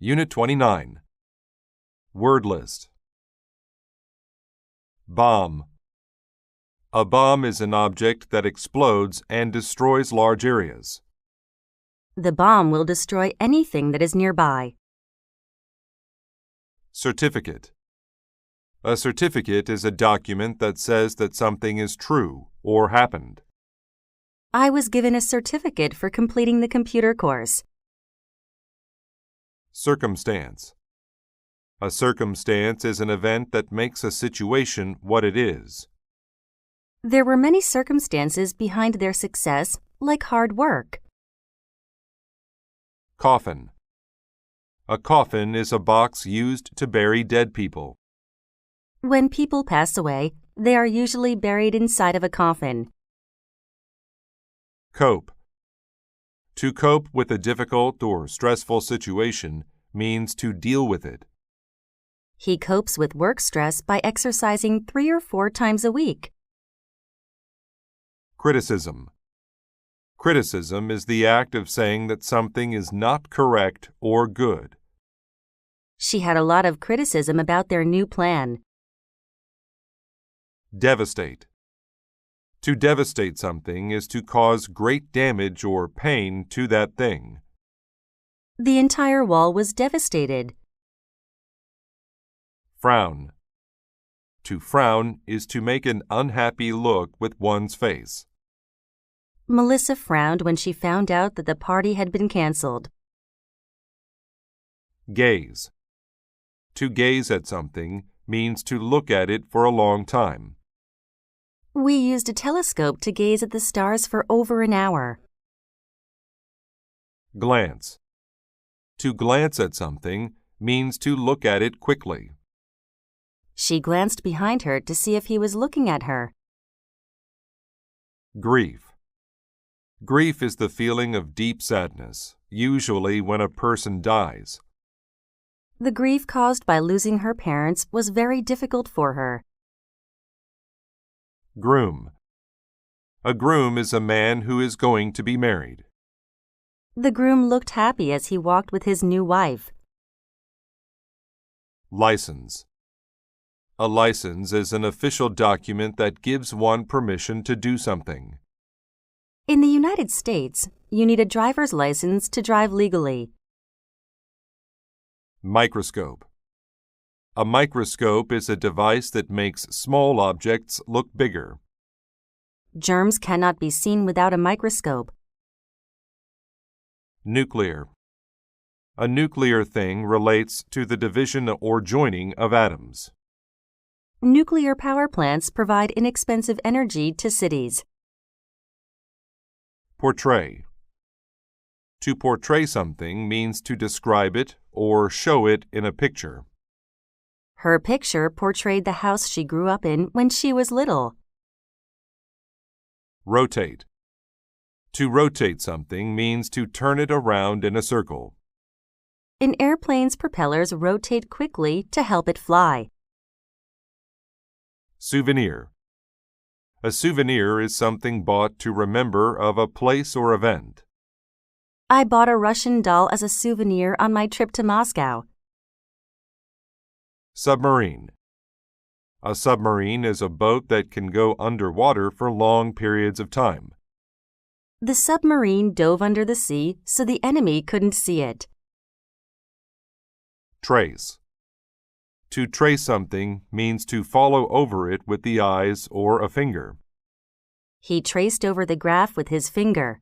Unit 29. Word list. Bomb. A bomb is an object that explodes and destroys large areas. The bomb will destroy anything that is nearby. Certificate. A certificate is a document that says that something is true or happened. I was given a certificate for completing the computer course. Circumstance. A circumstance is an event that makes a situation what it is. There were many circumstances behind their success, like hard work. Coffin. A coffin is a box used to bury dead people. When people pass away, they are usually buried inside of a coffin. Cope. To cope with a difficult or stressful situation means to deal with it. He copes with work stress by exercising 3 or 4 times a week. Criticism. Criticism is the act of saying that something is not correct or good. She had a lot of criticism about their new plan. Devastate. To devastate something is to cause great damage or pain to that thing. The entire wall was devastated. Frown. To frown is to make an unhappy look with one's face. Melissa frowned when she found out that the party had been canceled. Gaze. To gaze at something means to look at it for a long time. We used a telescope to gaze at the stars for over an hour. Glance. To glance at something means to look at it quickly. She glanced behind her to see if he was looking at her. Grief. Grief is the feeling of deep sadness, usually when a person dies. The grief caused by losing her parents was very difficult for her. Groom. A groom is a man who is going to be married. The groom looked happy as he walked with his new wife. License. A license is an official document that gives one permission to do something. In the United States, you need a driver's license to drive legally. Microscope. A microscope is a device that makes small objects look bigger. Germs cannot be seen without a microscope. Nuclear. A nuclear thing relates to the division or joining of atoms. Nuclear power plants provide inexpensive energy to cities. Portray. To portray something means to describe it or show it in a picture. Her picture portrayed the house she grew up in when she was little. Rotate. To rotate something means to turn it around in a circle. An airplane's propellers rotate quickly to help it fly. Souvenir. A souvenir is something bought to remember of a place or event. I bought a Russian doll as a souvenir on my trip to Moscow. Submarine. A submarine is a boat that can go underwater for long periods of time. The submarine dove under the sea so the enemy couldn't see it. Trace. To trace something means to follow over it with the eyes or a finger. He traced over the graph with his finger.